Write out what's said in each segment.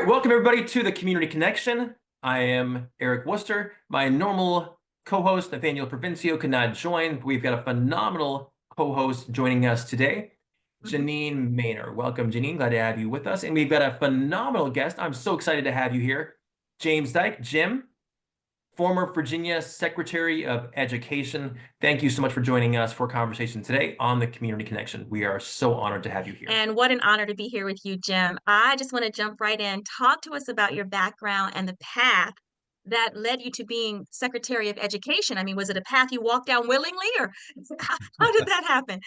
right, welcome everybody to the Community Connection. I am Eric Worcester. My normal co-host, Nathaniel Provincio, could not join. We've got a phenomenal co-host joining us today, Janine Maynor. Welcome, Janine. Glad to have you with us. And we've got a phenomenal guest. I'm so excited to have you here. James Dyke, Jim, former Virginia Secretary of Education. Thank you so much for joining us for a conversation today on the Community Connection. We are so honored to have you here. And what an honor to be here with you, Jim. I just want to jump right in. Talk to us about your background and the path that led you to being Secretary of Education. I mean, was it a path you walked down willingly, or how did that happen?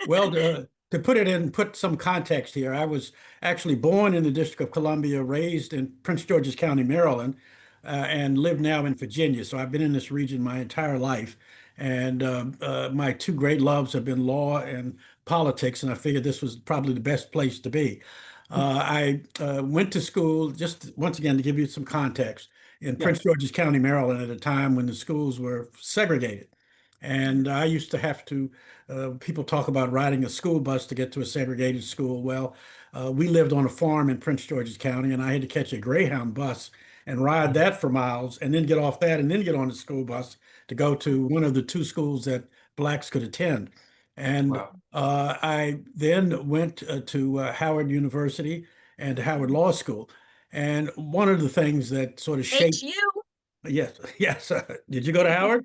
Well, to put some context here, I was actually born in the District of Columbia, raised in Prince George's County, Maryland, and live now in Virginia. So I've been in this region my entire life. And my two great loves have been law and politics, and I figured this was probably the best place to be. I went to school, just once again to give you some context, in Prince George's County, Maryland, at a time when the schools were segregated. And I used to have to, people talk about riding a school bus to get to a segregated school. Well, we lived on a farm in Prince George's County, and I had to catch a Greyhound bus and ride that for miles, and then get off that, and then get on the school bus to go to one of the two schools that blacks could attend. And Wow. I then went to Howard University and Howard Law School. And one of the things that sort of shaped, HU? yes, yes. Did you go to Howard?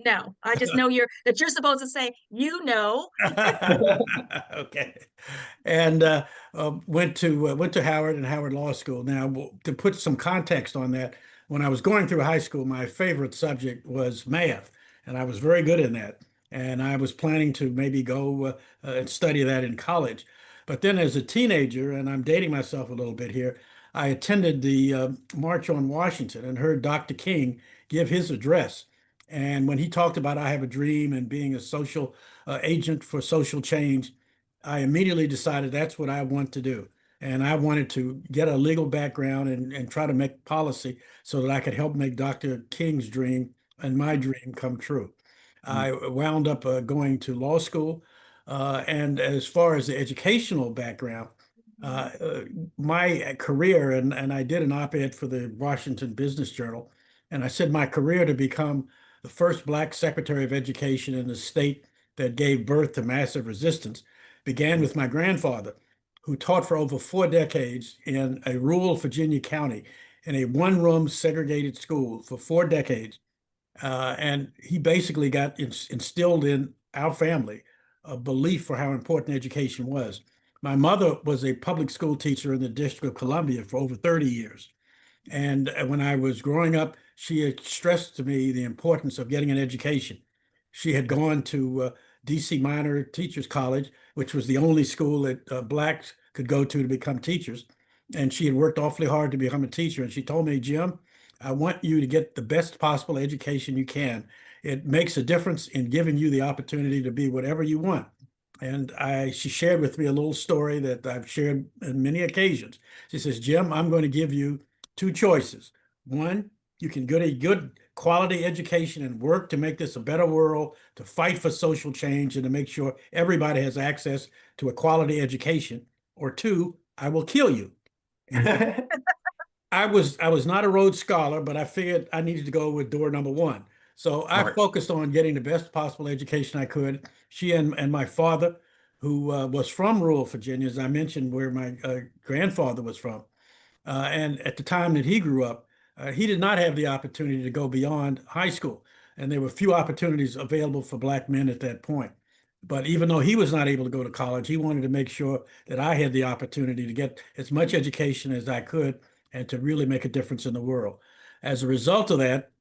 No, I just know you're supposed to say, you know. Okay, and went to Howard and Howard Law School. Now, to put some context on that, when I was going through high school, my favorite subject was math, and I was very good in that. And I was planning to maybe go and study that in college. But then, as a teenager, and I'm dating myself a little bit here, I attended the March on Washington and heard Dr. King give his address. And when he talked about I have a dream and being a social agent for social change, I immediately decided that's what I want to do. And I wanted to get a legal background and try to make policy so that I could help make Dr. King's dream and my dream come true. I wound up going to law school. And as far as the educational background, uh, uh, my career, and I did an op-ed for the Washington Business Journal, and I said my career to become the first Black Secretary of Education in the state that gave birth to massive resistance began with my grandfather, who taught for over 4 decades in a rural Virginia county in a one-room segregated school for 4 decades. And he basically got instilled in our family a belief for how important education was. My mother was a public school teacher in the District of Columbia for over 30 years. And when I was growing up, she had stressed to me the importance of getting an education. She had gone to DC Minor Teachers College, which was the only school that blacks could go to become teachers. And she had worked awfully hard to become a teacher. And she told me, Jim, I want you to get the best possible education you can. It makes a difference in giving you the opportunity to be whatever you want. And she shared with me a little story that I've shared on many occasions. She says, Jim, I'm going to give you two choices. One, you can get a good quality education and work to make this a better world, to fight for social change and to make sure everybody has access to a quality education. Or two, I will kill you. I was not a Rhodes Scholar, but I figured I needed to go with door number one. So I focused on getting the best possible education I could. She and my father, who was from rural Virginia, as I mentioned, where my grandfather was from. And at the time that he grew up, he did not have the opportunity to go beyond high school. And there were few opportunities available for Black men at that point. But even though he was not able to go to college, he wanted to make sure that I had the opportunity to get as much education as I could and to really make a difference in the world. As a result of that,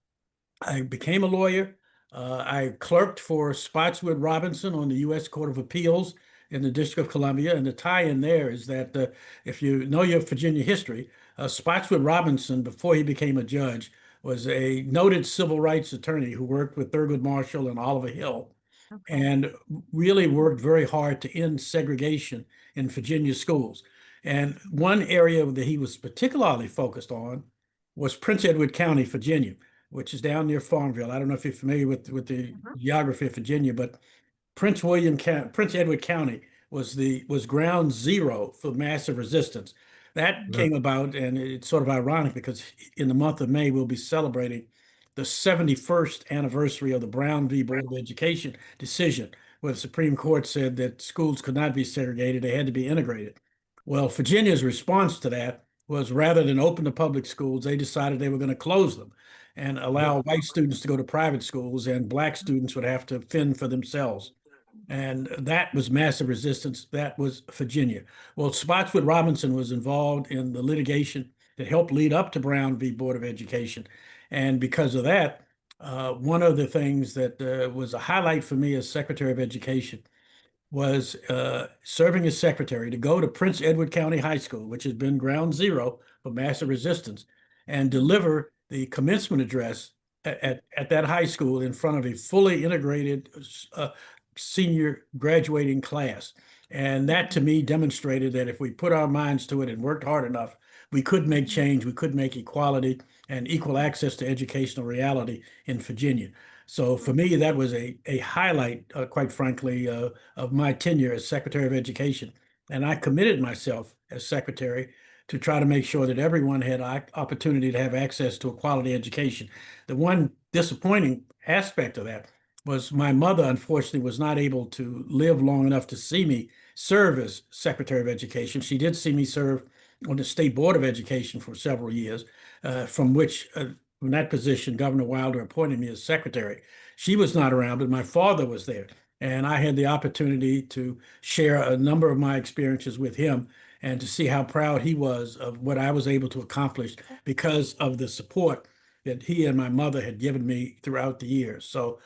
I became a lawyer. I clerked for Spotswood Robinson on the U.S. Court of Appeals in the District of Columbia. And the tie-in there is that if you know your Virginia history, Spotswood Robinson, before he became a judge, was a noted civil rights attorney who worked with Thurgood Marshall and Oliver Hill, and really worked very hard to end segregation in Virginia schools. And one area that he was particularly focused on was Prince Edward County, Virginia, which is down near Farmville. I don't know if you're familiar with the geography of Virginia, but Prince Edward County was ground zero for massive resistance. That came about, and it's sort of ironic because in the month of May, we'll be celebrating the 71st anniversary of the Brown v. Board of Education decision, where the Supreme Court said that schools could not be segregated, they had to be integrated. Well, Virginia's response to that was rather than open the public schools, they decided they were going to close them and allow white students to go to private schools, and black students would have to fend for themselves. And that was massive resistance. That was Virginia. Well, Spotswood Robinson was involved in the litigation that helped lead up to Brown v. Board of Education. And because of that, one of the things that was a highlight for me as Secretary of Education was serving as secretary to go to Prince Edward County High School, which has been ground zero for massive resistance, and deliver the commencement address at that high school in front of a fully integrated senior graduating class. And that to me demonstrated that if we put our minds to it and worked hard enough, we could make change, we could make equality and equal access to educational reality in Virginia. So for me, that was a highlight, quite frankly, of my tenure as Secretary of Education. And I committed myself as secretary to try to make sure that everyone had opportunity to have access to a quality education. The one disappointing aspect of that was my mother, unfortunately, was not able to live long enough to see me serve as Secretary of Education. She did see me serve on the State Board of Education for several years, from that position, Governor Wilder appointed me as secretary. She was not around, but my father was there. And I had the opportunity to share a number of my experiences with him and to see how proud he was of what I was able to accomplish because of the support that he and my mother had given me throughout the years. So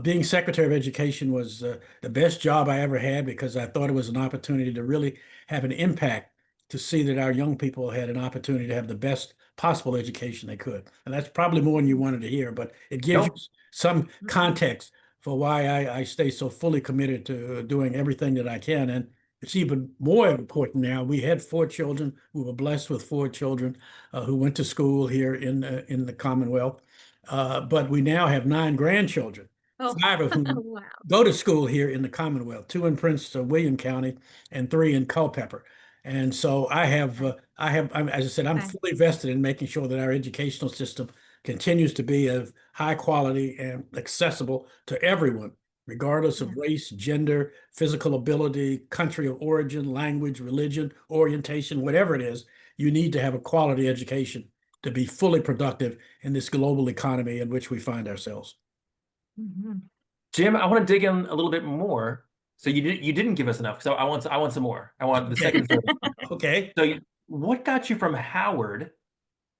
being Secretary of Education was the best job I ever had because I thought it was an opportunity to really have an impact to see that our young people had an opportunity to have the best possible education they could. And that's probably more than you wanted to hear, but it gives you some context for why I stay so fully committed to doing everything that I can. And it's even more important now. We had 4 children. We were blessed with 4 children who went to school here in the Commonwealth. But we now have 9 grandchildren, 5 of whom Wow. go to school here in the Commonwealth, 2 in Prince William County and 3 in Culpeper. And so as I said, I'm fully vested in making sure that our educational system continues to be of high quality and accessible to everyone, regardless of race, gender, physical ability, country of origin, language, religion, orientation, whatever it is. You need to have a quality education to be fully productive in this global economy in which we find ourselves. Jim, I want to dig in a little bit more. So you didn't give us enough. So I want some more. I want the second story. Okay. So what got you from Howard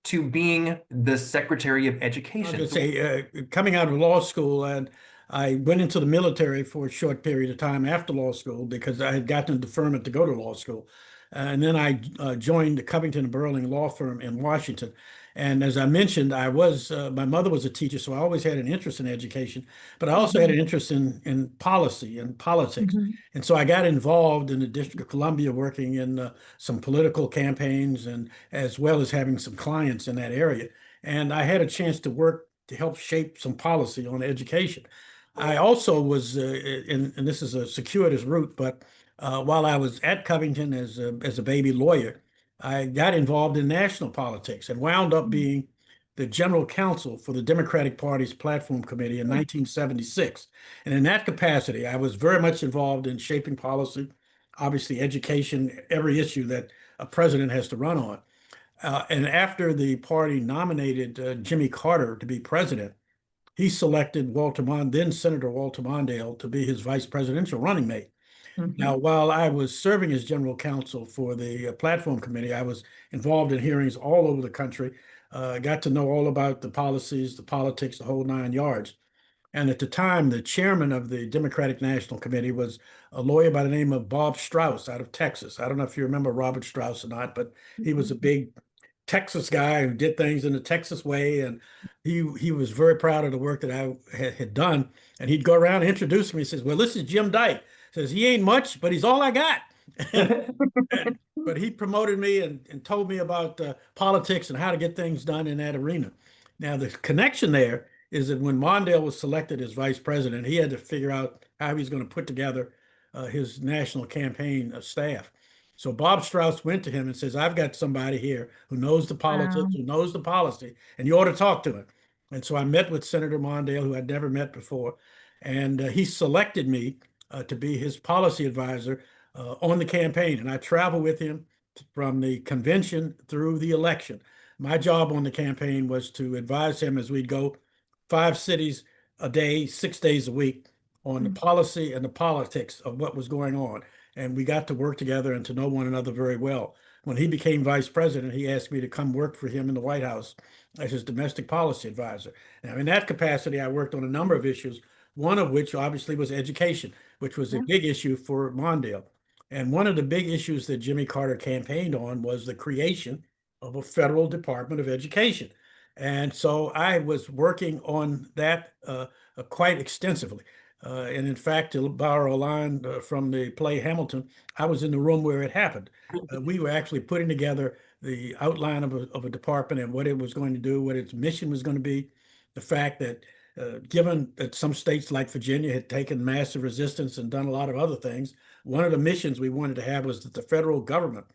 to being the Secretary of Education? I was going to say, coming out of law school, and I went into the military for a short period of time after law school because I had gotten a deferment to go to law school. And then I joined the Covington and Burling law firm in Washington. And as I mentioned, my mother was a teacher, so I always had an interest in education, but I also had an interest in policy and politics. And so I got involved in the District of Columbia working in some political campaigns and as well as having some clients in that area. And I had a chance to work to help shape some policy on education. I also was, and this is a circuitous route, but while I was at Covington as a baby lawyer, I got involved in national politics and wound up being the general counsel for the Democratic Party's platform committee in 1976. And in that capacity, I was very much involved in shaping policy, obviously education, every issue that a president has to run on. And after the party nominated Jimmy Carter to be president, he selected then Senator Walter Mondale to be his vice presidential running mate. Now, while I was serving as general counsel for the platform committee, I was involved in hearings all over the country, got to know all about the policies, the politics, the whole 9 yards. And at the time, the chairman of the Democratic National Committee was a lawyer by the name of Bob Strauss out of Texas. I don't know if you remember Robert Strauss or not, but he was a big Texas guy who did things in the Texas way. And he was very proud of the work that I had done. And he'd go around and introduce me. He says, well, this is Jim Dyke. Says he ain't much, but he's all I got. But he promoted me and told me about politics and how to get things done in that arena. Now, the connection there is that when Mondale was selected as vice president, he had to figure out how he was going to put together his national campaign staff. So Bob Strauss went to him and says, I've got somebody here who knows the politics, Wow. who knows the policy, and you ought to talk to him. And so I met with Senator Mondale, who I'd never met before, and he selected me to be his policy advisor on the campaign. And I traveled with him from the convention through the election. My job on the campaign was to advise him as we'd go 5 cities a day, 6 days a week on the policy and the politics of what was going on. And we got to work together and to know one another very well. When he became vice president, he asked me to come work for him in the White House as his domestic policy advisor. Now, in that capacity, I worked on a number of issues, one of which obviously was education, which was a Yeah. big issue for Mondale. And one of the big issues that Jimmy Carter campaigned on was the creation of a federal Department of Education. And so I was working on that quite extensively. And in fact, to borrow a line from the play Hamilton, I was in the room where it happened. We were actually putting together the outline of a department and what it was going to do, what its mission was going to be. The fact that given that some states like Virginia had taken massive resistance and done a lot of other things, one of the missions we wanted to have was that the federal government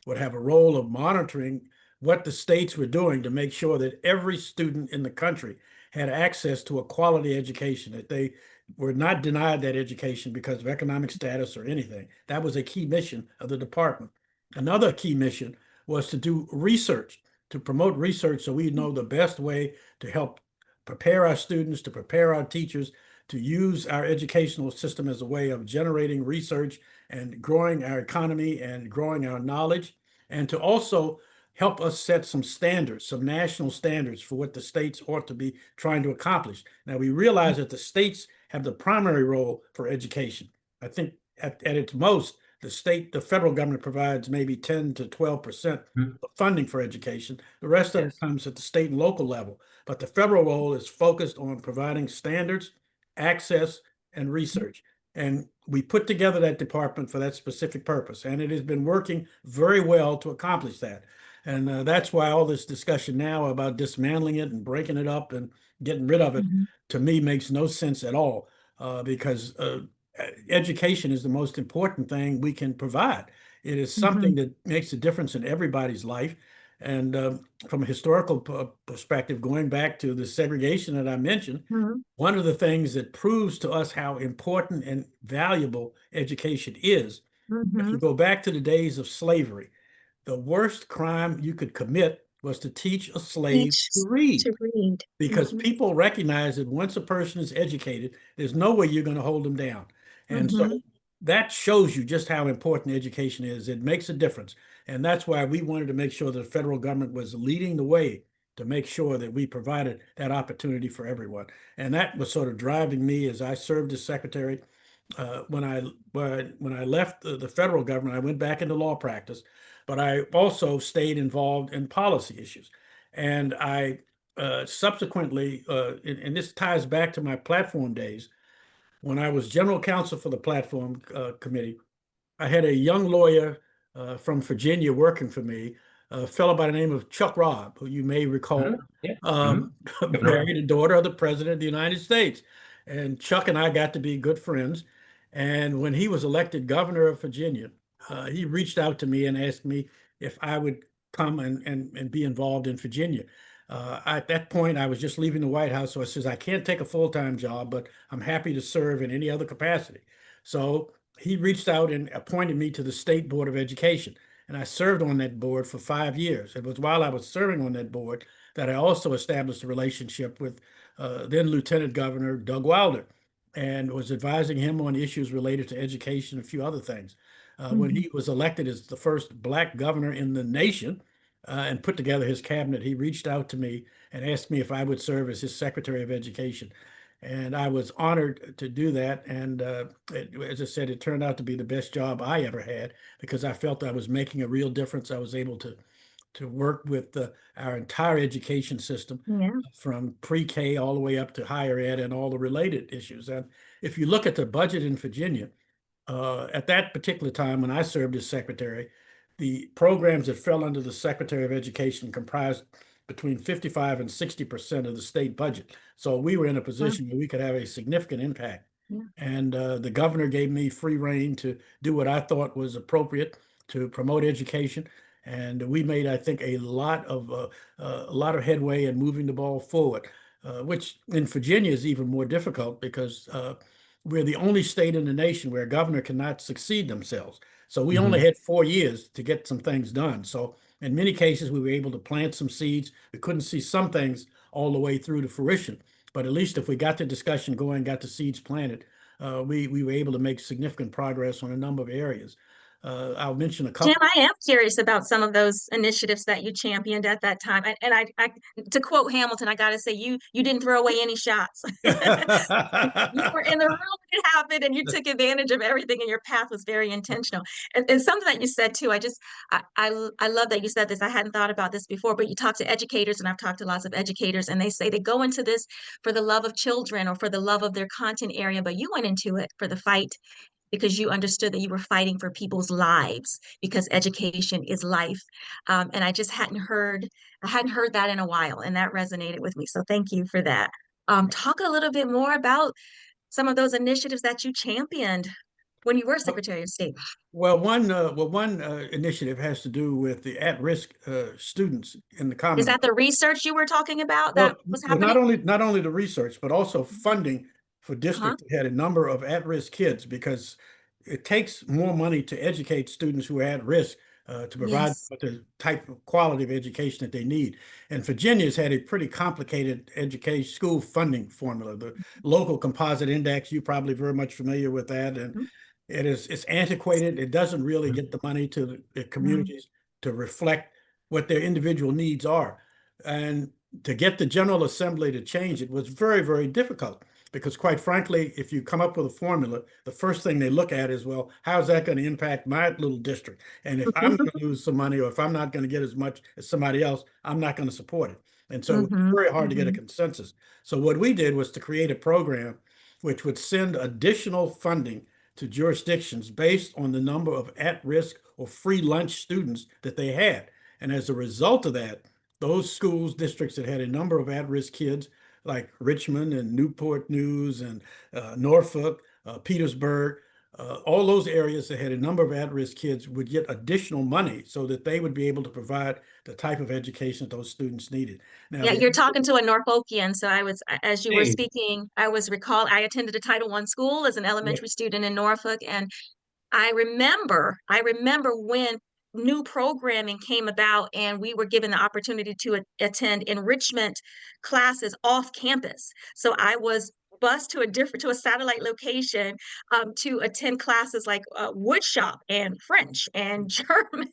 would have a role of monitoring what the states were doing to make sure that every student in the country had access to a quality education, that they were not denied that education because of economic status or anything. That was a key mission of the department. Another key mission was to do research, to promote research so we know the best way to help prepare our students, to prepare our teachers, to use our educational system as a way of generating research and growing our economy and growing our knowledge, and to also help us set some standards, some national standards for what the states ought to be trying to accomplish. Now, we realize that the states have the primary role for education. I think at its most, the federal government provides maybe 10 to 12% of funding for education. The rest of it comes at the state and local level. But the federal role is focused on providing standards, access, and research. And we put together that department for that specific purpose. And it has been working very well to accomplish that. And that's why all this discussion now about dismantling it and breaking it up and getting rid of it, to me, makes no sense at all, because education is the most important thing we can provide. It is something that makes a difference in everybody's life. And from a historical perspective, going back to the segregation that I mentioned, one of the things that proves to us how important and valuable education is, if you go back to the days of slavery, the worst crime you could commit was to teach a slave Teach to read, to read. because people recognize that once a person is educated, there's no way you're going to hold them down. And so that shows you just how important education is. It makes a difference. And that's why we wanted to make sure that the federal government was leading the way to make sure that we provided that opportunity for everyone. And that was sort of driving me as I served as secretary. When I left the federal government, I went back into law practice, but I also stayed involved in policy issues. And I subsequently, and this ties back to my platform days, when I was general counsel for the platform committee, I had a young lawyer from Virginia working for me, a fellow by the name of Chuck Robb, who you may recall, married a daughter of the President of the United States. And Chuck and I got to be good friends. And when he was elected governor of Virginia, he reached out to me and asked me if I would come and be involved in Virginia. At that point, I was just leaving the White House. So I says, I can't take a full-time job, but I'm happy to serve in any other capacity. So he reached out and appointed me to the State Board of Education. And I served on that board for 5 years. It was while I was serving on that board that I also established a relationship with then Lieutenant Governor Doug Wilder, and was advising him on issues related to education and a few other things. When he was elected as the first Black governor in the nation, and put together his cabinet, he reached out to me and asked me if I would serve as his Secretary of Education. And I was honored to do that. And as I said, it turned out to be the best job I ever had, because I felt I was making a real difference. I was able to work with our entire education system, from pre-K all the way up to higher ed and all the related issues. And if you look at the budget in Virginia, at that particular time when I served as secretary, the programs that fell under the Secretary of Education comprised between 55 and 60% of the state budget. So we were in a position where we could have a significant impact. And the governor gave me free rein to do what I thought was appropriate. to promote education. And we made, I think, a lot of headway in moving the ball forward, which in Virginia is even more difficult because we're the only state in the nation where a governor cannot succeed themselves. So we only had 4 years to get some things done. So in many cases, we were able to plant some seeds. We couldn't see some things all the way through to fruition, but at least if we got the discussion going, got the seeds planted, we were able to make significant progress on a number of areas. I'll mention a Jim, couple. I am curious about some of those initiatives that you championed at that time. And to quote Hamilton, I got to say, you didn't throw away any shots. You were in the room when it happened, and you took advantage of everything, and your path was very intentional. And something that you said too, I love that you said this. I hadn't thought about this before, but you talk to educators, and I've talked to lots of educators, and they say they go into this for the love of children or for the love of their content area, but you went into it for the fight because you understood that you were fighting for people's lives because education is life. And I hadn't heard that in a while, and that resonated with me. So thank you for that. Talk a little bit more about some of those initiatives that you championed when you were Secretary of State. One initiative has to do with the at-risk students in the Is that Commonwealth. the research you were talking about that Well, was well, happening? not only the research, but also funding for Uh-huh. districts that had a number of at-risk kids, because it takes more money to educate students who are at risk to provide them Yes. with the type of quality of education that they need. And Virginia's had a pretty complicated education school funding formula. The local composite index, you're probably very much familiar with that, and it's antiquated. It doesn't really get the money to the Mhm. communities to reflect what their individual needs are. And to get the General Assembly to change it was very, very difficult because, quite frankly, if you come up with a formula, the first thing they look at is, well, how's that going to impact my little district? And if I'm going to lose some money, or if I'm not going to get as much as somebody else, I'm not going to support it. And so it's Mhm. very hard to get a Mhm. consensus. So what we did was to create a program which would send additional funding to jurisdictions based on the number of at-risk or free lunch students that they had. And as a result of that, those schools, districts that had a number of at-risk kids, like Richmond and Newport News and Norfolk, Petersburg, all those areas that had a number of at-risk kids would get additional money so that they would be able to provide the type of education that those students needed. Now, Yeah, you're talking to a Norfolkian. So as you were Hey. speaking, I attended a Title I school as an elementary student in Norfolk, and I remember when new programming came about and we were given the opportunity to attend enrichment classes off campus. So I was bused to a satellite location to attend classes like wood shop and French and German.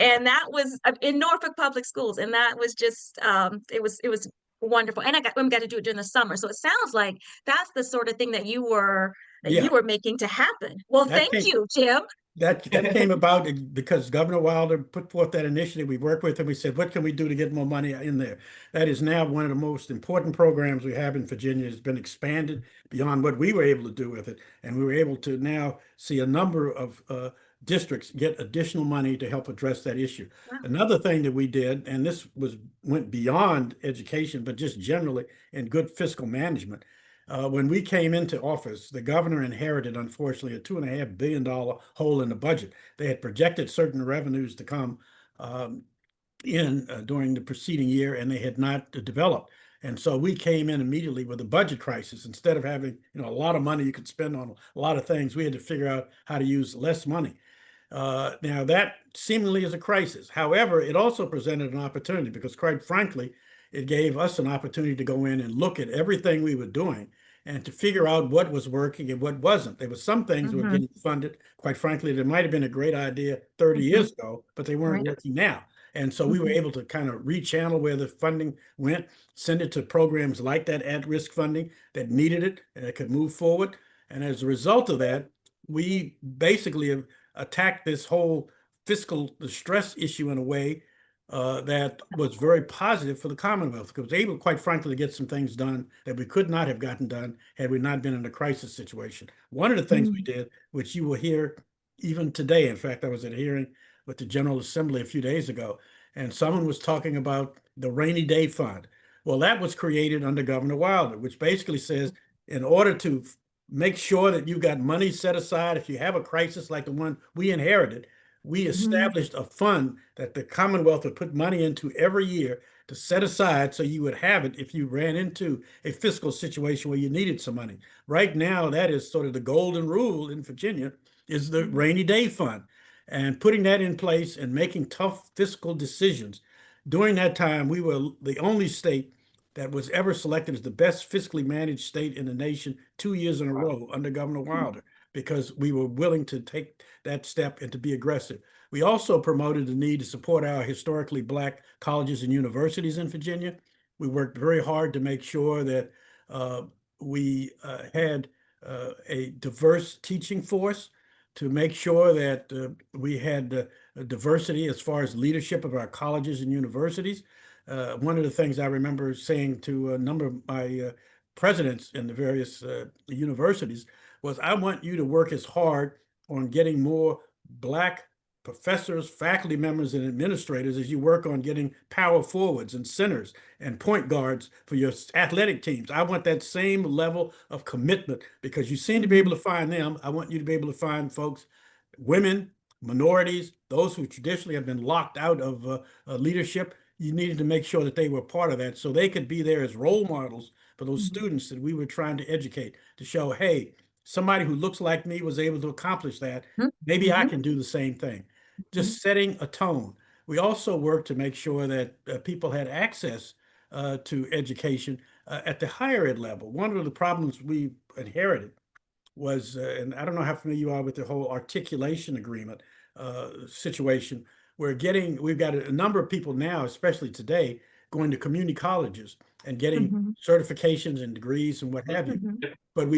And that was in Norfolk Public Schools, and that was just it was wonderful. And we got to do it during the summer. So it sounds like that's the sort of thing that yeah, you were making to happen. Well, that thank came you, Jim. that came about because Governor Wilder put forth that initiative. We worked with him. We said, what can we do to get more money in there? That is now one of the most important programs we have in Virginia. It's been expanded beyond what we were able to do with it. And we were able to now see a number of districts get additional money to help address that issue. Wow. Another thing that we did, and this went beyond education, but just generally in good fiscal management, when we came into office, the governor inherited, unfortunately, a $2.5 billion hole in the budget. They had projected certain revenues to come in during the preceding year, and they had not developed. And so we came in immediately with a budget crisis. Instead of having, a lot of money you could spend on a lot of things, we had to figure out how to use less money. Now that seemingly is a crisis. However, it also presented an opportunity because, quite frankly, it gave us an opportunity to go in and look at everything we were doing and to figure out what was working and what wasn't. There were some things that were Hmm. getting funded. Quite frankly, there might have been a great idea 30 Hmm. years ago, but they weren't Right. working now. And so we were Hmm. able to kind of rechannel where the funding went, send it to programs like that at-risk funding that needed it and that could move forward. And as a result of that, we basically have attacked this whole fiscal distress issue in a way that was very positive for the Commonwealth because we were able, quite frankly, to get some things done that we could not have gotten done had we not been in a crisis situation. One of the things we did, which you will hear even today, in fact, I was at a hearing with the General Assembly a few days ago, and someone was talking about the rainy day fund. Well, that was created under Governor Wilder, which basically says in order to make sure that you got money set aside if you have a crisis like the one we inherited, we Mhm. established a fund that the Commonwealth would put money into every year to set aside so you would have it if you ran into a fiscal situation where you needed some money. Right now, that is sort of the golden rule in Virginia is the rainy day fund. And putting that in place and making tough fiscal decisions. During that time, we were the only state that was ever selected as the best fiscally managed state in the nation 2 years in a row under Governor Wilder because we were willing to take that step and to be aggressive. We also promoted the need to support our historically Black colleges and universities in Virginia. We worked very hard to make sure that we had a diverse teaching force, to make sure that we had diversity as far as leadership of our colleges and universities. One of the things I remember saying to a number of my presidents in the various universities was, I want you to work as hard on getting more Black professors, faculty members, and administrators as you work on getting power forwards and centers and point guards for your athletic teams. I want that same level of commitment because you seem to be able to find them. I want you to be able to find folks, women, minorities, those who traditionally have been locked out of leadership. You needed to make sure that they were part of that so they could be there as role models for those students that we were trying to educate, to show, hey, somebody who looks like me was able to accomplish that. Maybe I can do the same thing. Just setting a tone. We also work to make sure that people had access to education at the higher ed level. One of the problems we inherited was, and I don't know how familiar you are with the whole articulation agreement situation. We've got a number of people now, especially today, going to community colleges and getting Mhm. certifications and degrees and what have you. Mhm. But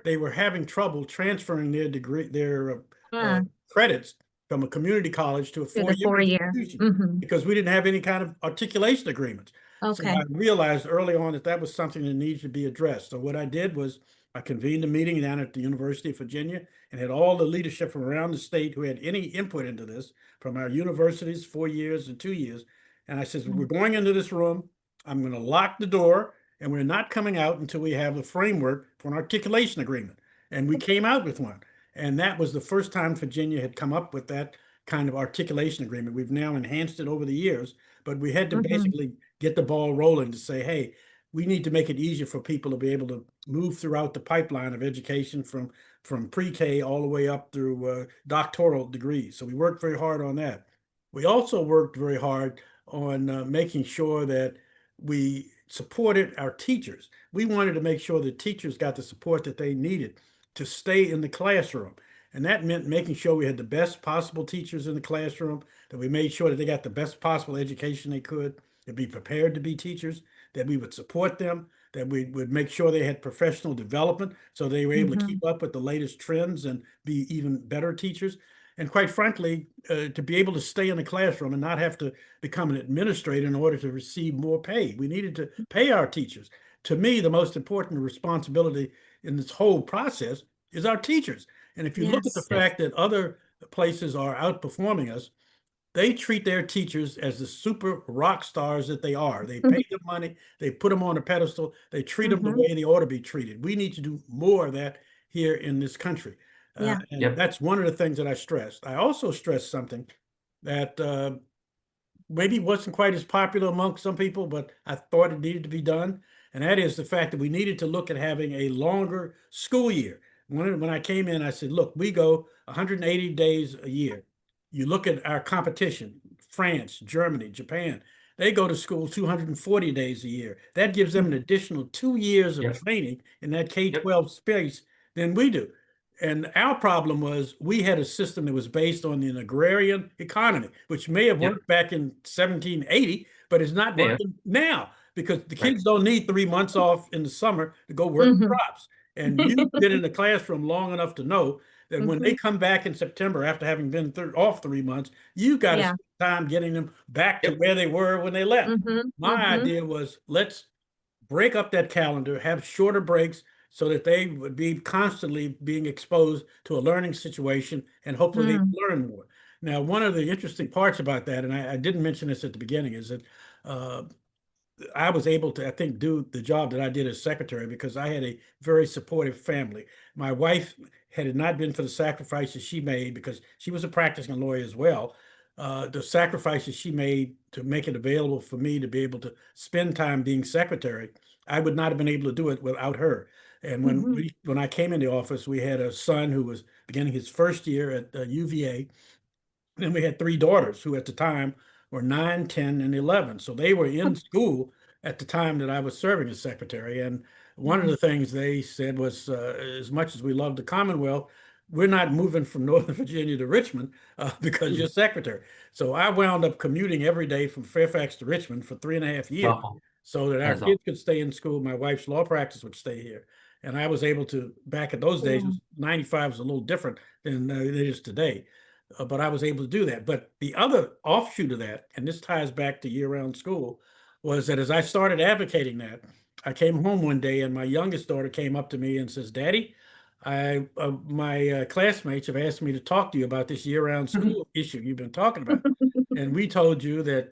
they were having trouble transferring their Yeah, credits from a community college to a to the four-year 4 year. institution Mhm. because we didn't have any kind of articulation agreements. So Okay. I realized early on that that was something that needed to be addressed. So what I did was I convened a meeting down at the University of Virginia and had all the leadership from around the state who had any input into this, from our universities, 4 years and 2 years. And I said, we're going into this room. I'm going to lock the door and we're not coming out until we have a framework for an articulation agreement. And we came out with one. And that was the first time Virginia had come up with that kind of articulation agreement. We've now enhanced it over the years, but we had to Mhm. basically get the ball rolling to say, hey, we need to make it easier for people to be able to move throughout the pipeline of education from pre-K all the way up through doctoral degrees. So we worked very hard on that. We also worked very hard on making sure that we supported our teachers. We wanted to make sure that teachers got the support that they needed to stay in the classroom. And that meant making sure we had the best possible teachers in the classroom, that we made sure that they got the best possible education they could, to be prepared to be teachers, that we would support them, that we would make sure they had professional development so they were able to Mhm. keep up with the latest trends and be even better teachers. And quite frankly, to be able to stay in the classroom and not have to become an administrator in order to receive more pay. We needed to pay our teachers. To me, the most important responsibility in this whole process is our teachers. And if you look at the Yes. fact that other places are outperforming us, they treat their teachers as the super rock stars that they are. They pay them money, they put them on a pedestal, they treat them the Mhm. way they ought to be treated. We need to do more of that here in this country. Yeah. And that's one of the things that I stressed. I also stressed something that maybe wasn't quite as popular amongst some people, but I thought it needed to be done. And that is the fact that we needed to look at having a longer school year. When I came in, I said, look, we go 180 days a year. You look at our competition, France, Germany, Japan, they go to school 240 days a year. That gives them an additional 2 years of Yep. training in that Yep. K-12 space than we do. And our problem was we had a system that was based on an agrarian economy, which may have Yep. worked back in 1780, but it's not Yeah. working now because the Right. kids don't need 3 months off in the summer to go work Mhm. crops. And you've been in the classroom long enough to know that when they Mhm. come back in September after having been off 3 months, you got to Yeah. spend time getting them back to Yep. where they were when they left. Mhm. My Mhm. idea was let's break up that calendar, have shorter breaks so that they would be constantly being exposed to a learning situation and hopefully they Mm. learn more. Now, one of the interesting parts about that, and I didn't mention this at the beginning, is that uh, I was able to, I think, do the job that I did as secretary because I had a very supportive family. My wife had it not been for the sacrifices she made, because she was a practicing lawyer as well, the sacrifices she made to make it available for me to be able to spend time being secretary, I would not have been able to do it without her. And Mhm. when I came in the office, we had a son who was beginning his first year at UVA. Then we had three daughters who at the time were 9, 10, and 11. So they were in school at the time that I was serving as secretary. And one of the things they said was, as much as we love the Commonwealth, we're not moving from Northern Virginia to Richmond because you're secretary. So I wound up commuting every day from Fairfax to Richmond for 3.5 years Awful. so that our That's awful. kids could stay in school. My wife's law practice would stay here. And I was able to, back at those days, Yeah. 95 was a little different than it is today. But I was able to do that. But the other offshoot of that, and this ties back to year-round school, was that as I started advocating that, I came home one day and my youngest daughter came up to me and says, "Daddy, my classmates have asked me to talk to you about this year-round school issue you've been talking about, and we told you that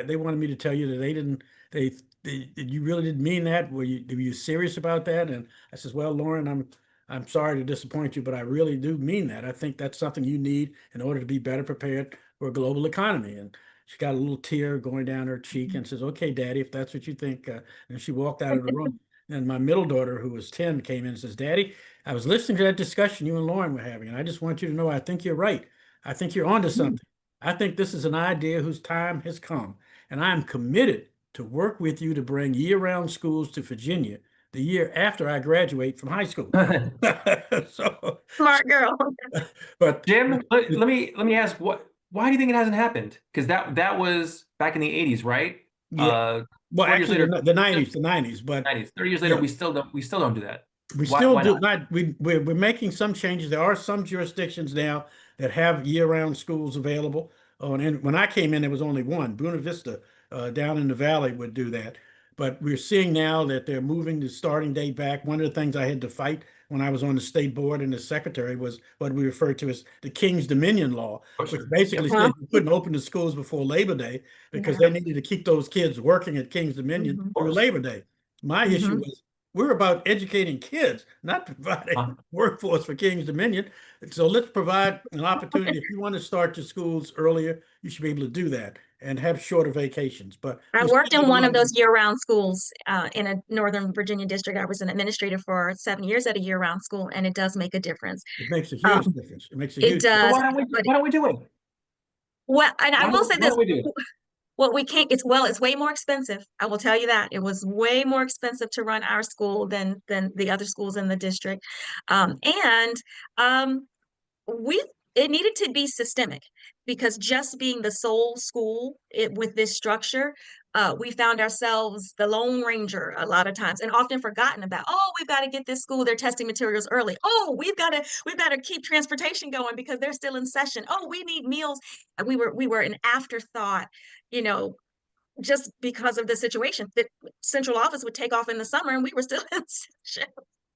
they wanted me to tell you that you really didn't mean that. Were you serious about that?" And I says, "Well, Lauren, I'm sorry to disappoint you, but I really do mean that. I think that's something you need in order to be better prepared for a global economy." And she got a little tear going down her cheek and says, "Okay, Daddy, if that's what you think." And she walked out of the room. And my middle daughter, who was 10, came in and says, "Daddy, I was listening to that discussion you and Lauren were having, and I just want you to know I think you're right. I think you're onto something. I think this is an idea whose time has come, and I am committed to work with you to bring year-round schools to Virginia the year after I graduate from high school." So, Smart girl. but Jim, let me ask, why do you think it hasn't happened? Because that was back in the 80s, right? yeah, well, 40 years actually, later, the 90s, but 90s, 30 years later, yeah, we still don't do that. we Why still do not? not. We're making some changes. There are some jurisdictions now that have year-round schools available. Oh, and when I came in, there was only one. Buena Vista, down in the valley, would do that. But we're seeing now that they're moving the starting date back. One of the things I had to fight when I was on the state board and the secretary was what we refer to as the King's Dominion law, Oh, which sure. basically Yep. said you couldn't open the schools before Labor Day because they needed to keep those kids working at King's Dominion Mhm. Of through course. Labor Day. My issue Mhm. was we're about educating kids, not providing workforce for King's Dominion. So let's provide an opportunity. If you want to start your schools earlier, you should be able to do that and have shorter vacations. But I we still worked in have a one lot of those year-round schools in a Northern Virginia district. I was an administrator for 7 years at a year-round school, and it does make a difference. It makes a huge Um, difference. It makes a it huge difference. So does, why but don't we do it? well, and I will say Why this, don't we do it? what we can't, it's way more expensive. I will tell you that. It was way more expensive to run our school than the other schools in the district. And we it needed to be systemic because just being the sole school with this structure, we found ourselves the Lone Ranger a lot of times and often forgotten about. Oh, we've got to get this school their testing materials early. Oh, we've got to keep transportation going because they're still in session. Oh, we need meals. And we were an afterthought, you know, just because of the situation. The central office would take off in the summer and we were still in session.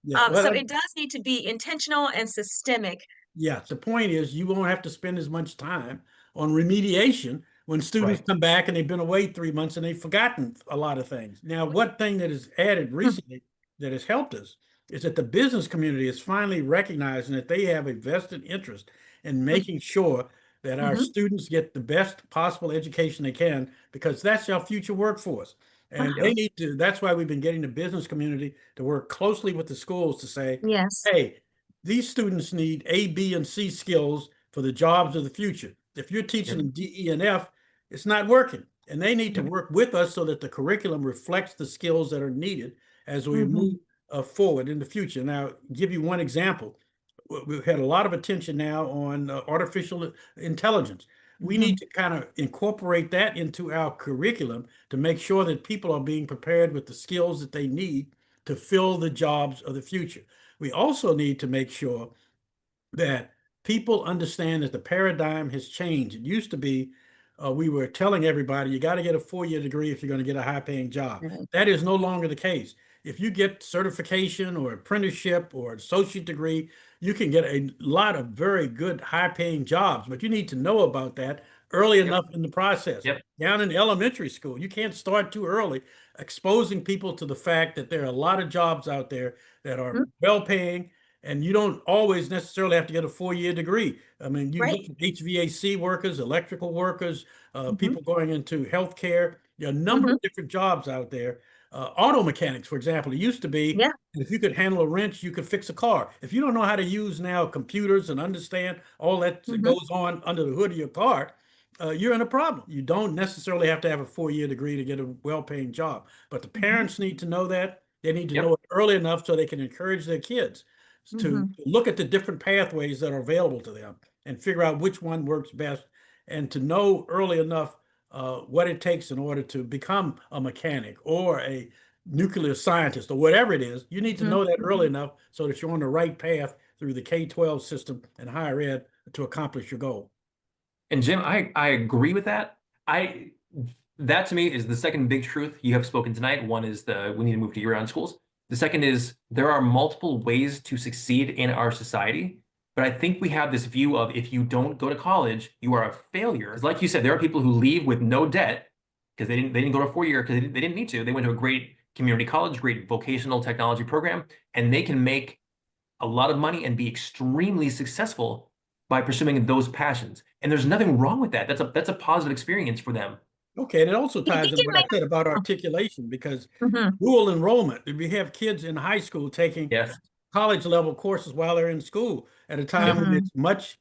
Yeah. So Well, it does need to be intentional and systemic. yeah, the point is you won't have to spend as much time on remediation when students Right. come back and they've been away 3 months and they've forgotten a lot of things. Now, one thing that is added recently that has helped us is that the business community is finally recognizing that they have a vested interest in making sure that our Mhm. students get the best possible education they can, because that's our future workforce. And they Uh-huh. need to, that's why we've been getting the business community to work closely with the schools to say, Yes. hey, these students need A, B, and C skills for the jobs of the future. If you're teaching Yep. them D, E, and F, it's not working. And they need to Yep. work with us so that the curriculum reflects the skills that are needed as we move forward in the future. Now, give you one example. We've had a lot of attention now on artificial intelligence. We need to kind of incorporate that into our curriculum to make sure that people are being prepared with the skills that they need to fill the jobs of the future. We also need to make sure that people understand that the paradigm has changed. It used to be we were telling everybody you got to get a 4-year degree if you're going to get a high-paying job. Right. That is no longer the case. If you get certification or apprenticeship or associate degree, you can get a lot of very good high-paying jobs, but you need to know about that early Yep. enough in the process. Yep. Down in elementary school, you can't start too early, exposing people to the fact that there are a lot of jobs out there that are well-paying And you don't always necessarily have to get a 4-year degree. I mean, you Right. look at HVAC workers, electrical workers, Hmm. people going into healthcare. There are a number Hmm. of different jobs out there. Auto mechanics, for example, it used to be Yeah. if you could handle a wrench, you could fix a car. If you don't know how to use now computers and understand all that Hmm. goes on under the hood of your car, you're in a problem. You don't necessarily have to have a 4-year degree to get a well-paying job, but the Hmm. parents need to know that. They need to know Yep. it early enough so they can encourage their kids to Hmm. look at the different pathways that are available to them and figure out which one works best, and to know early enough what it takes in order to become a mechanic or a nuclear scientist or whatever it is. You need to know that early Hmm. enough so that you're on the right path through the K-12 system and higher ed to accomplish your goal. And Jim, I agree with that. I That to me is the second big truth you have spoken tonight. One is we need to move to year-round schools. The second is there are multiple ways to succeed in our society, but I think we have this view of if you don't go to college, you are a failure. It's like you said, there are people who leave with no debt because they didn't go to a 4-year because they didn't need to. They went to a great community college, great vocational technology program, and they can make a lot of money and be extremely successful by pursuing those passions. And there's nothing wrong with that. That's a positive experience for them. Okay, and it also Do you ties think in it what I may? said about articulation because Mm-hmm. dual enrollment, if we have kids in high school taking Yes. college level courses while they're in school at a time when Hmm. it's much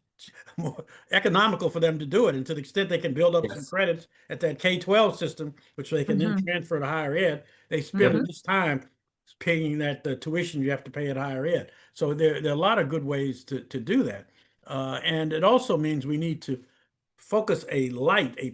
more economical for them to do it. And to the extent they can build up some Yes. credits at that K-12 system, which they can then Hmm. transfer to higher ed, they spend Hmm. this time paying that tuition you have to pay at higher ed. So there are a lot of good ways to do that. And it also means we need to focus a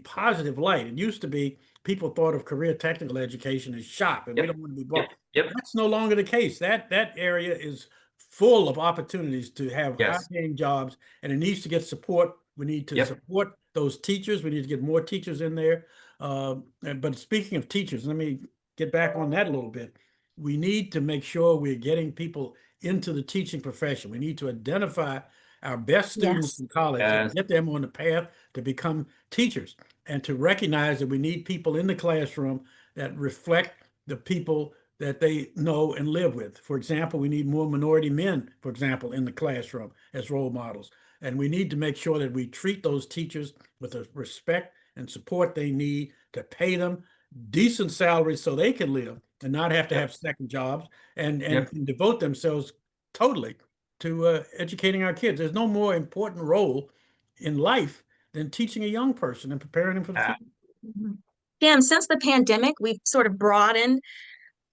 positive light. It used to be people thought of career technical education as shop, and we Yep. don't want to be Yep. bought. Yep. That's no longer the case. That area is full of opportunities to have Yes. high-paying jobs, and it needs to get support. We need to Yep. support those teachers. We need to get more teachers in there. But speaking of teachers, let me get back on that a little bit. We need to make sure we're getting people into the teaching profession. We need to identify our best students Yes. in college and Yes. get them on the path to become teachers, and to recognize that we need people in the classroom that reflect the people that they know and live with. For example, we need more minority men, for example, in the classroom as role models. And we need to make sure that we treat those teachers with the respect and support they need, to pay them decent salaries so they can live and not have to Yep. have second jobs, and Yep. devote themselves totally to educating our kids. There's no more important role in life than teaching a young person and preparing them for the Ah, future. Hmm. Dan, since the pandemic, we've sort of broadened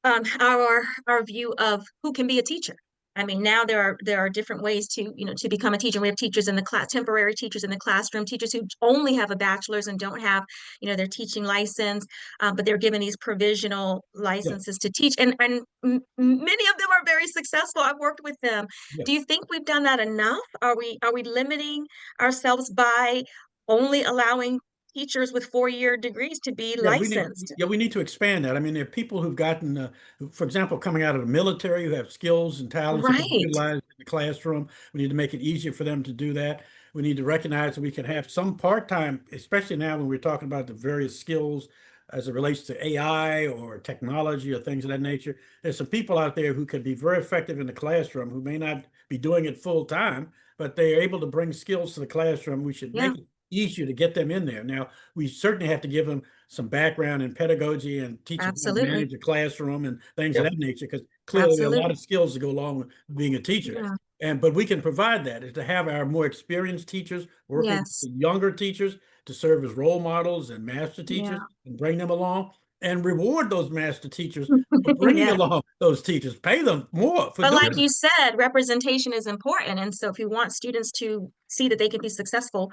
our view of who can be a teacher. I mean, now there are different ways to, to become a teacher. We have teachers in the class, temporary teachers in the classroom, teachers who only have a bachelor's and don't have, their teaching license, but they're given these provisional Yeah, licenses to teach, and many of them are very successful. I've worked with them. yeah. Do you think we've done that enough? Are we limiting ourselves by only allowing teachers with 4-year degrees to be licensed? We need to expand that. I mean, there are people who've gotten, for example, coming out of the military who have skills and talents that can be Right. utilized in the classroom. We need to make it easier for them to do that. We need to recognize that we can have some part-time, especially now when we're talking about the various skills as it relates to AI or technology or things of that nature. There's some people out there who could be very effective in the classroom who may not be doing it full time, but they are able to bring skills to the classroom. We should Yeah, make it easier to get them in there. Now, we certainly have to give them some background in pedagogy and teach them how to absolutely. manage a classroom and things of yep. that nature, because clearly there are a lot Absolutely. of skills that go along with being a teacher. Yeah. But we can provide that, is to have our more experienced teachers working with Yes. the younger teachers to serve as role models and master teachers Yeah. and bring them along, and reward those master teachers for bringing Yeah. along those teachers, pay them more for But doing like it. you said, representation is important. And so if you want students to see that they can be successful,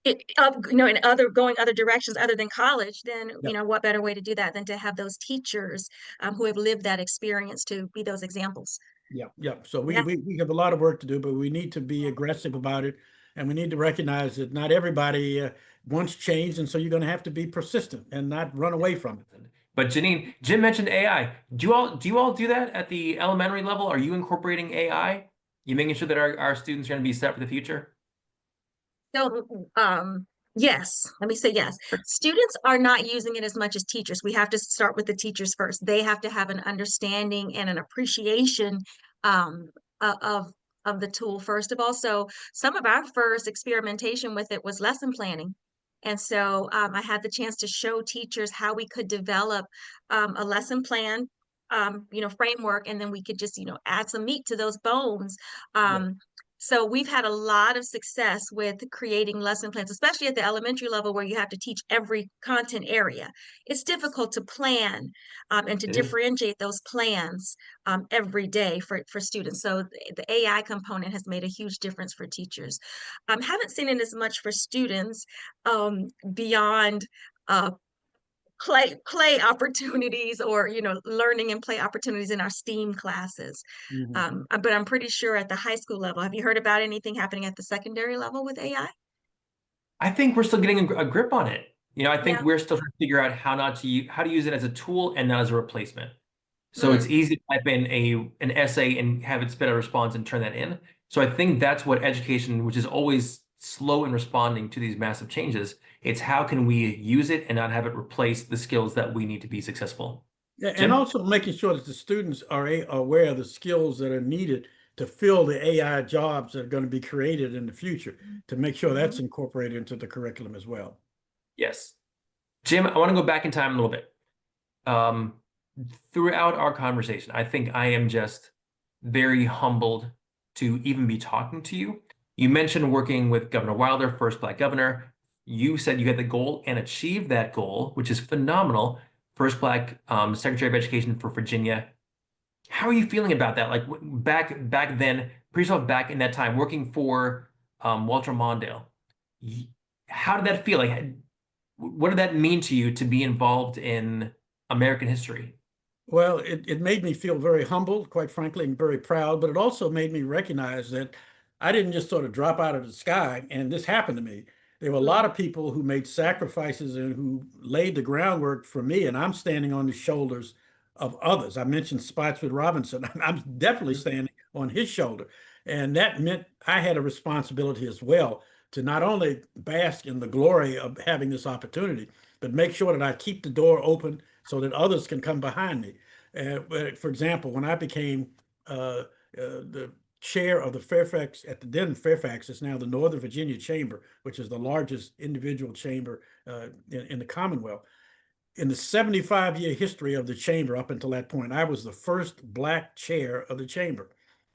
in going other directions other than college, then, Yeah. what better way to do that than to have those teachers who have lived that experience to be those examples. Yeah, yeah. So we, Yeah. we we have a lot of work to do, but we need to be aggressive about it, and we need to recognize that not everybody wants change, and so you're going to have to be persistent and not run away from it. But Janine, Jim mentioned AI. Do you all do that at the elementary level? Are you incorporating AI? You making sure that our students are going to be set for the future? So, yes, let me say yes. Students are not using it as much as teachers. We have to start with the teachers first. They have to have an understanding and an appreciation of of the tool, first of all. So some of our first experimentation with it was lesson planning. And so I had the chance to show teachers how we could develop a lesson plan, framework, and then we could just, add some meat to those bones. Yeah. So we've had a lot of success with creating lesson plans, especially at the elementary level where you have to teach every content area. It's difficult to plan and to It is. differentiate those plans every day for students. So the AI component has made a huge difference for teachers. Haven't seen it as much for students beyond uh, play opportunities or learning and play opportunities in our STEAM classes. Mhm. But I'm pretty sure at the high school level, have you heard about anything happening at the secondary level with AI? I think we're still getting a grip on it. I think Yeah. we're still trying to figure out how to use it as a tool and not as a replacement. So it's Mm. easy to type in an essay and have it spit a response and turn that in. So I think that's what education, which is always slow in responding to these massive changes, it's how can we use it and not have it replace the skills that we need to be successful. Yeah, and Jim? also making sure that the students are aware of the skills that are needed to fill the AI jobs that are going to be created in the future, to make sure that's Mhm. incorporated into the curriculum as well. Yes. Jim, I want to go back in time a little bit. Um, Throughout our conversation, I think I am just very humbled to even be talking to you. You mentioned working with Governor Wilder, first Black governor. You said you had the goal and achieved that goal, which is phenomenal. First Black Secretary of Education for Virginia. How are you feeling about that? Like back then, put yourself back in that time working for Walter Mondale. How did that feel? Like, what did that mean to you to be involved in American history? Well, it made me feel very humbled, quite frankly, and very proud, but it also made me recognize that I didn't just sort of drop out of the sky and this happened to me. There were a lot Mhm. of people who made sacrifices and who laid the groundwork for me, and I'm standing on the shoulders of others. I mentioned Spotswood Robinson. I'm definitely Mhm. standing on his shoulder. And that meant I had a responsibility as well to not only bask in the glory of having this opportunity, but make sure that I keep the door open so that others can come behind me. But for example, when I became the chair of the Fairfax, at the then Fairfax, it's now the Northern Virginia Chamber, which is the largest individual chamber in the Commonwealth. In the 75-year history of the chamber up until that point, I was the first Black chair of the chamber.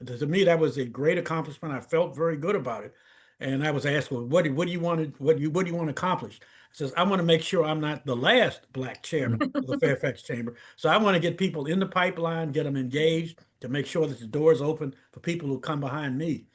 To me, that was a great accomplishment. I felt very good about it. And I was asked, well, what do you want to what do you want to accomplish? I says, I want to make sure I'm not the last Black chairman of the Fairfax Chamber. So I want to get people in the pipeline, get them engaged to make sure that the door is open for people who come behind me.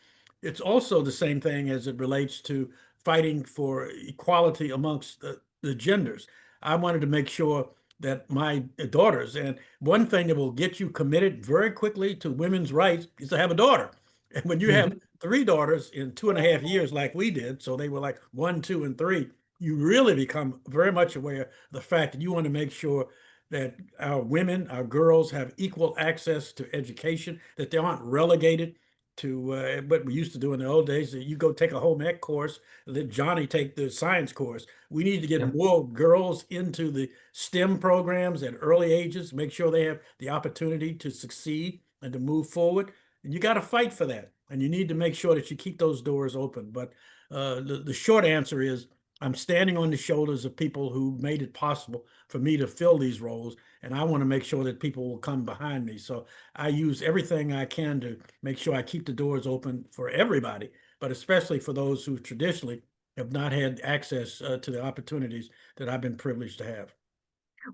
It's also the same thing as it relates to fighting for equality amongst the genders. I wanted to make sure that my daughters, and one thing that will get you committed very quickly to women's rights is to have a daughter. And when you have Mhm. three daughters in 2.5 years, like we did, so they were like 1, 2, and 3, you really become very much aware of the fact that you want to make sure that our women, our girls have equal access to education, that they aren't relegated to what we used to do in the old days, that you go take a home ec course, let Johnny take the science course. We need to get Yep. more girls into the STEM programs at early ages, make sure they have the opportunity to succeed and to move forward. And you got to fight for that. And you need to make sure that you keep those doors open. But the short answer is I'm standing on the shoulders of people who made it possible for me to fill these roles. And I want to make sure that people will come behind me. So I use everything I can to make sure I keep the doors open for everybody, but especially for those who traditionally have not had access to the opportunities that I've been privileged to have.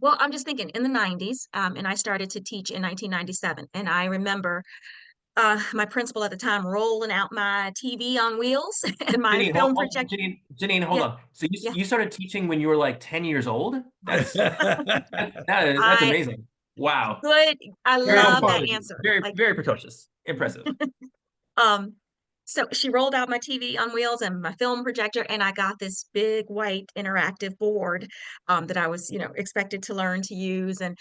Well, I'm just thinking in the 90s, and I started to teach in 1997. And I remember my principal at the time rolling out my TV on wheels and my Janine, film projector. Janine, hold Yeah, on. So yeah. you started teaching when you were like 10 years old? That's I amazing. Wow. good. I Very on love par that with you. answer. Very, Like, very precocious. Impressive. um, so she rolled out my TV on wheels and my film projector, and I got this big white interactive board that I was, expected to learn to use. And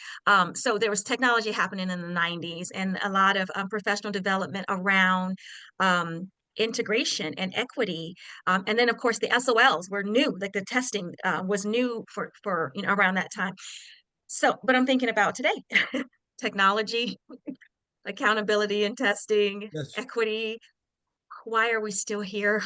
so there was technology happening in the 90s and a lot of professional development around integration and equity. And then, of course, the SOLs were new, like the testing was new for around that time. So, but I'm thinking about today, technology, accountability and testing, That's equity. why are we still here?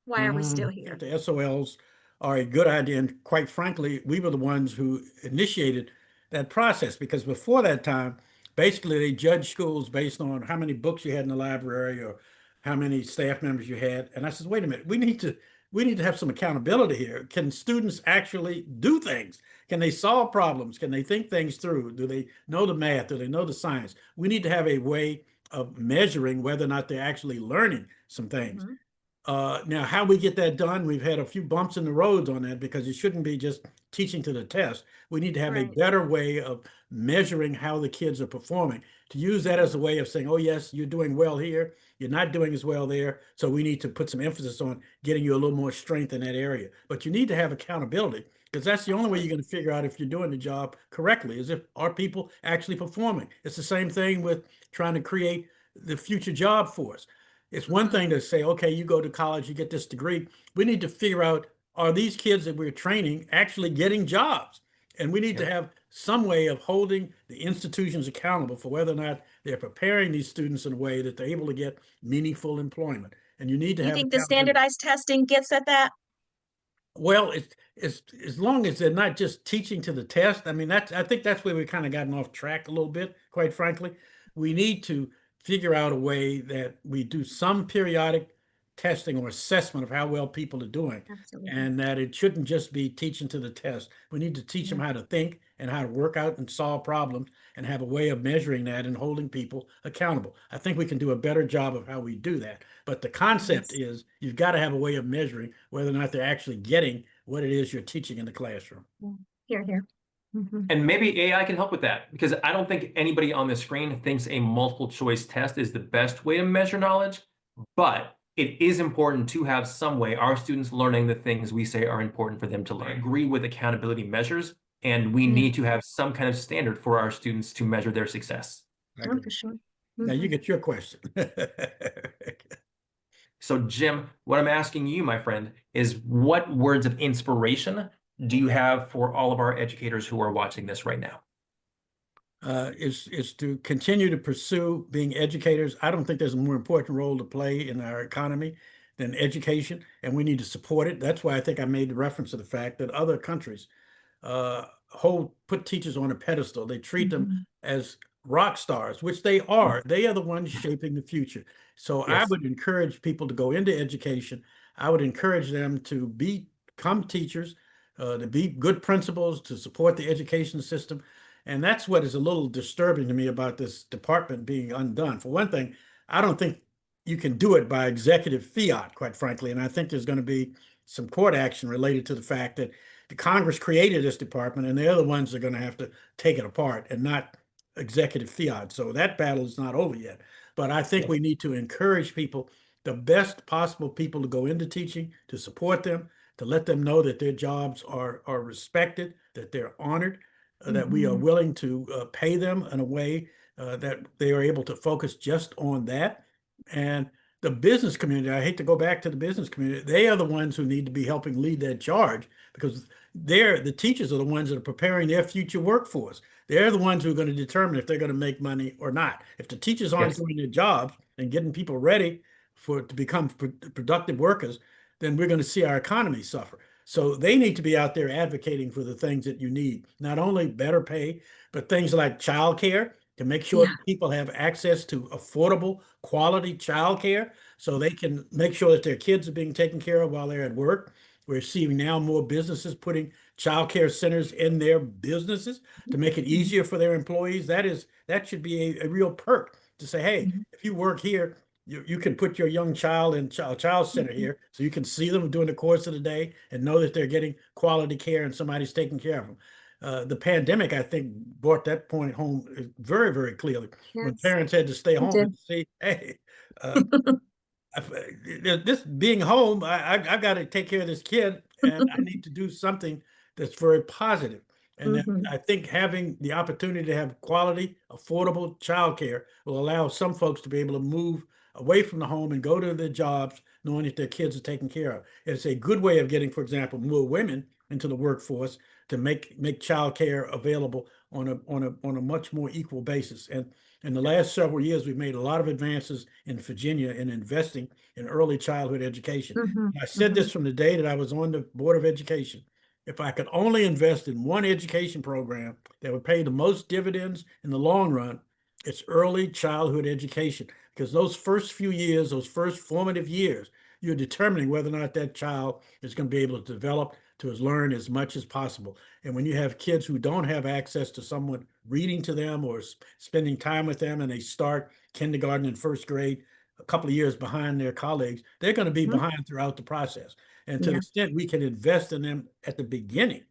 Why are we still here? The SOLs are a good idea. And quite frankly, we were the ones who initiated that process because before that time, basically they judged schools based on how many books you had in the library or how many staff members you had. And I said, wait a minute, we need to have some accountability here. Can students actually do things? Can they solve problems? Can they think things through? Do they know the math? Do they know the science? We need to have a way of measuring whether or not they're actually learning some things. Mhm. Now, how we get that done, we've had a few bumps in the roads on that because it shouldn't be just teaching to the test. We need to have a Right. better way of measuring how the kids are performing. To use that as a way of saying, oh, yes, you're doing well here, you're not doing as well there. So we need to put some emphasis on getting you a little more strength in that area. But you need to have accountability because that's the only way you're going to figure out if you're doing the job correctly, is if are people actually performing. It's the same thing with trying to create the future job force. It's one thing to say, okay, you go to college, you get this degree. We need to figure out, are these kids that we're training actually getting jobs? And we need to Yep. have some way of holding the institutions accountable for whether or not they're preparing these students in a way that they're able to get meaningful employment. And you need to You have think the accountability. standardized testing gets at that? Well, it's as long as they're not just teaching to the test. I mean, I think that's where we kind of gotten off track a little bit, quite frankly. We need to figure out a way that we do some periodic testing or assessment of how well people are doing, Absolutely. and that it shouldn't just be teaching to the test. We need to teach them Yeah. how to think and how to work out and solve problems and have a way of measuring that and holding people accountable. I think we can do a better job of how we do that. But the concept Yes. is you've got to have a way of measuring whether or not they're actually getting what it is you're teaching in the classroom. Here, here. Mhm. And maybe AI can help with that because I don't think anybody on the screen thinks a multiple choice test is the best way to measure knowledge, but it is important to have some way our students learning the things we say are important for them to learn. I agree with accountability measures, and we Yeah. need to have some kind of standard for our students to measure their success. Oh, for sure. Now you Mhm. get your question. So, Jim, what I'm asking you, my friend, is what words of inspiration do you have for all of our educators who are watching this right now? Is to continue to pursue being educators. I don't think there's a more important role to play in our economy than education, and we need to support it. That's why I think I made the reference to the fact that other countries put teachers on a pedestal. They treat them Mhm. as rock stars, which they are. They are the ones shaping the future. So I Yes. would encourage people to go into education. I would encourage them to become teachers, to be good principals, to support the education system. And that's what is a little disturbing to me about this department being undone. For one thing, I don't think you can do it by executive fiat, quite frankly. And I think there's going to be some court action related to the fact that the Congress created this department, and they're the ones that are going to have to take it apart and not executive fiat. So that battle is not over yet. But I think Yeah. we need to encourage people, the best possible people to go into teaching, to support them, to let them know that their jobs are respected, that they're honored, that we are Mhm. willing to pay them in a way that they are able to focus just on that. And the business community, I hate to go back to the business community, they are the ones who need to be helping lead that charge because the teachers are the ones that are preparing their future workforce. They're the ones who are going to determine if they're going to make money or not. If the teachers aren't Yes. doing their jobs and getting people ready to become productive workers, then we're going to see our economy suffer. So they need to be out there advocating for the things that you need, not only better pay, but things like childcare to make sure Yeah. that people have access to affordable, quality childcare so they can make sure that their kids are being taken care of while they're at work. We're seeing now more businesses putting childcare centers in their businesses to make it Mhm. easier for their employees. That should be a real perk to say, hey, Mhm. if you work here, you can put your young child in child center Mhm. here so you can see them during the course of the day and know that they're getting quality care and somebody's taking care of them. The pandemic, I think, brought that point home very, very clearly when Yes, parents had to stay it home and did. say, hey, uh, this being home, I've got to take care of this kid and I need to do something that's very positive. And then Mhm. I think having the opportunity to have quality, affordable childcare will allow some folks to be able to move away from the home and go to their jobs, knowing that their kids are taken care of. It's a good way of getting, for example, more women into the workforce to make childcare available on a much more equal basis. And In the last several years, we've made a lot of advances in Virginia in investing in early childhood education. Mm-hmm. I said this from the day that I was on the Board of Education. If I could only invest in one education program that would pay the most dividends in the long run, it's early childhood education. Because those first few years, those first formative years, you're determining whether or not that child is going to be able to develop to learn as much as possible. And when you have kids who don't have access to someone reading to them or spending time with them, and they start kindergarten and first grade a couple of years behind their colleagues, they're going to be behind throughout the process. And to the Yeah. extent we can invest in them at the beginning,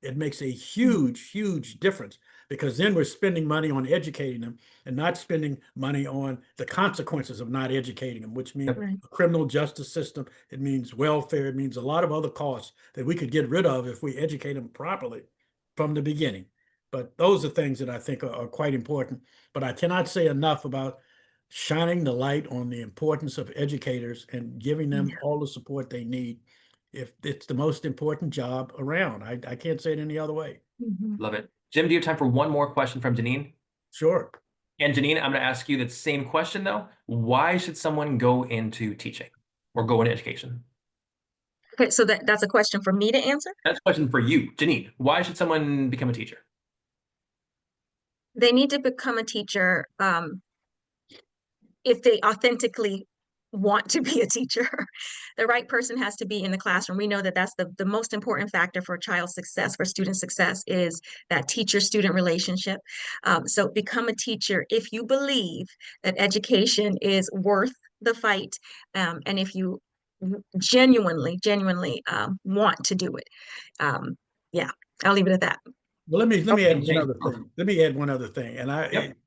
it makes a Mm-hmm. huge difference, because then we're spending money on educating them and not spending money on the consequences of not educating them, which means Right. a criminal justice system. It means welfare. It means a lot of other costs that we could get rid of if we educate them properly from the beginning. But those are things that I think are quite important. But I cannot say enough about shining the light on the importance of educators and giving them Yeah. all the support they need. If it's the most important job around, I can't say it any other way. Mm-hmm. Love it. Jim, do you have time for one more question from Janine? Sure. And Janine, I'm going to ask you the same question though. Why should someone go into teaching or go into education? Okay, so that's a question for me to answer. That's a question for you, Janine. Why should someone become a teacher? They need to become a teacher if they authentically want to be a teacher. The right person has to be in the classroom. We know that that's the most important factor for child success, for student success, is that teacher-student relationship. So become a teacher if you believe that education is worth the fight, and if you genuinely want to do it. Yeah, I'll leave it at that. Well, let me Okay, add one other thing. Let me add one other thing. And Yep.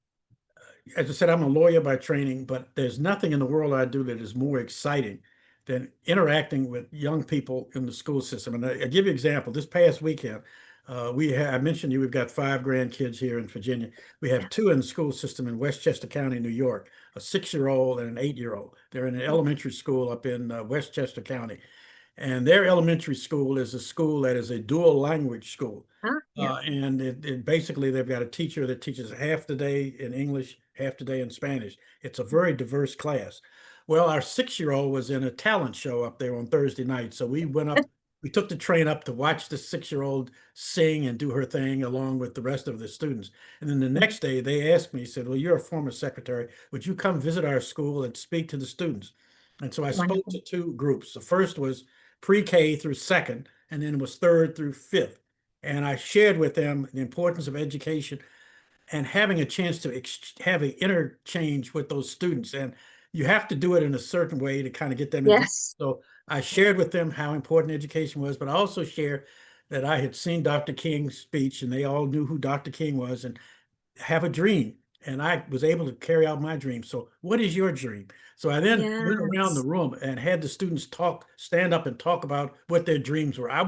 as I said, I'm a lawyer by training, but there's nothing in the world I do that is more exciting than interacting with young people in the school system. And I give you an example. This past weekend, I mentioned you, we've got 5 grandkids here in Virginia. We have 2 in the school system in Westchester County, New York, a 6-year-old and an 8-year-old. They're in an elementary school up in Westchester County. And their elementary school is a school that is a dual language school. Yeah. And basically, they've got a teacher that teaches half the day in English, half the day in Spanish. It's a very diverse class. Well, our 6-year-old was in a talent show up there on Thursday night. So we went up, we took the train up to watch the 6-year-old sing and do her thing along with the rest of the students. And then the next day, they asked me, said, well, you're a former secretary. Would you come visit our school and speak to the students? And so I spoke Wonderful. to 2 groups. The first was pre-K through second, and then it was third through fifth. And I shared with them the importance of education and having a chance to have an interchange with those students. And you have to do it in a certain way to kind of get them involved. Yes. So I shared with them how important education was, but I also shared that I had seen Dr. King's speech, and they all knew who Dr. King was, and have a dream. And I was able to carry out my dream. So what is your dream? So I then went around the Yes. room and had the students stand up and talk about what their dreams were. Yeah.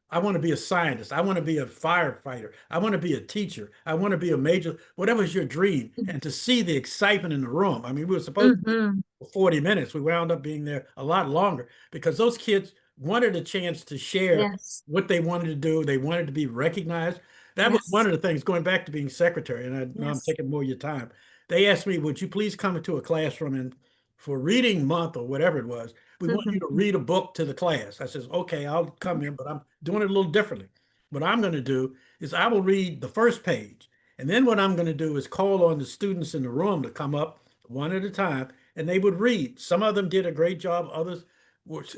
I want to be a scientist. I want to be a firefighter. I want to be a teacher. I want to be a major, whatever's your dream. And to see the excitement in the room. I mean, we were supposed to be Mm-hmm. for 40 minutes. We wound up being there a lot longer because those kids wanted a chance to share Yes. what they wanted to do. They wanted to be recognized. That was one Yes. of the things, going back to being secretary, and I know I'm Yes. taking more of your time. They asked me, would you please come into a classroom, and for reading month or whatever it was, we want you to Mm-hmm. read a book to the class. I says, okay, I'll come in, but I'm doing it a little differently. What I'm going to do is I will read the first page. And then what I'm going to do is call on the students in the room to come up one at a time, and they would read. Some of them did a great job. Others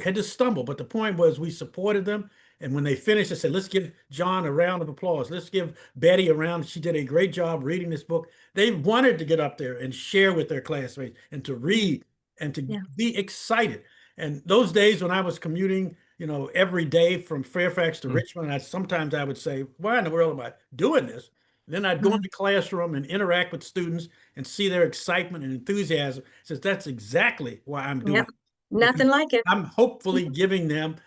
had to stumble. But the point was we supported them. And when they finished, I said, let's give John a round of applause. Let's give Betty a round. She did a great job reading this book. They wanted to get up there and share with their classmates and to read and to Yeah. be excited. And those days when I was commuting, every day from Fairfax to Richmond, sometimes I would say, why in the world am I doing this? And then I'd go in the classroom and interact with students and see their excitement and enthusiasm. Says that's exactly why I'm doing Yep. it. Nothing Because like it. I'm hopefully giving them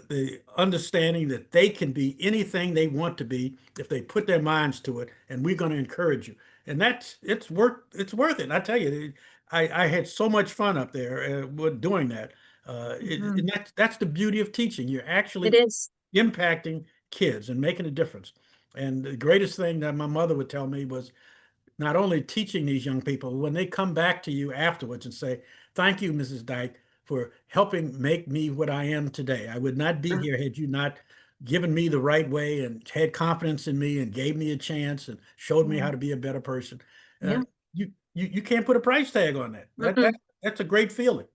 the understanding that they can be anything they want to be if they put their minds to it, and we're going to encourage you. And it's worth it. I tell you, I had so much fun up there with doing that. Mhm. And that's the beauty of teaching. You're It actually is. impacting kids and making a difference. And the greatest thing that my mother would tell me was, not only teaching these young people, when they come back to you afterwards and say, "Thank you, Mrs. Dyke, for helping make me what I am today. I would not be here had you not given me the right way and had confidence in me and gave me a chance and showed me how to be a better person." Yeah. You can't put a price tag on that. That's a great feeling.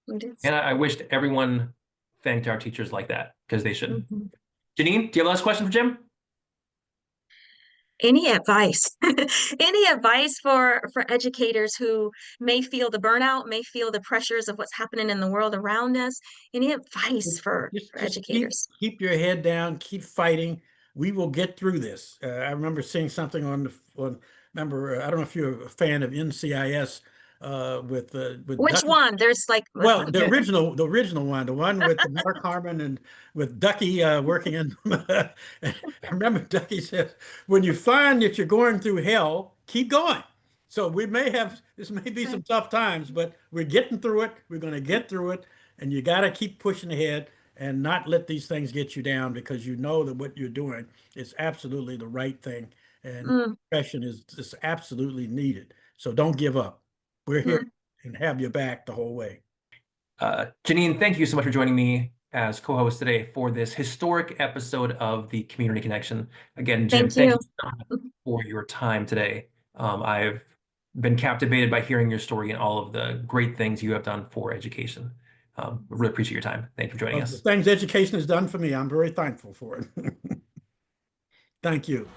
It is. And I wished everyone thanked our teachers like that, because they should. Mhm. Janine, do you have a last question for Jim? Any advice? Any advice for educators who may feel the burnout, may feel the pressures of what's happening in the world around us? Any advice for Just keep educators? your head down, keep fighting. We will get through this. I remember seeing something remember, I don't know if you're a fan of NCIS with Which Ducky. one? There's like Well, the original one, the one with Mark Harmon and with Ducky working in. I remember Ducky says, "When you find that you're going through hell, keep going." So this may be some tough times, but we're getting through it. We're going to get through it, and you got to keep pushing ahead and not let these things get you down, because you know that what you're doing is absolutely the right thing, and Mm, profession is just absolutely needed. So don't give up. We're here mm. and have your back the whole way. Janine, thank you so much for joining me as co-host today for this historic episode of the Community Connection. Again, Jim, Thank thank you. you so much for your time today. I've been captivated by hearing your story and all of the great things you have done for education. Really appreciate your time. Thank you for joining Well, us. the things education has done for me, I'm very thankful for it. Thank you.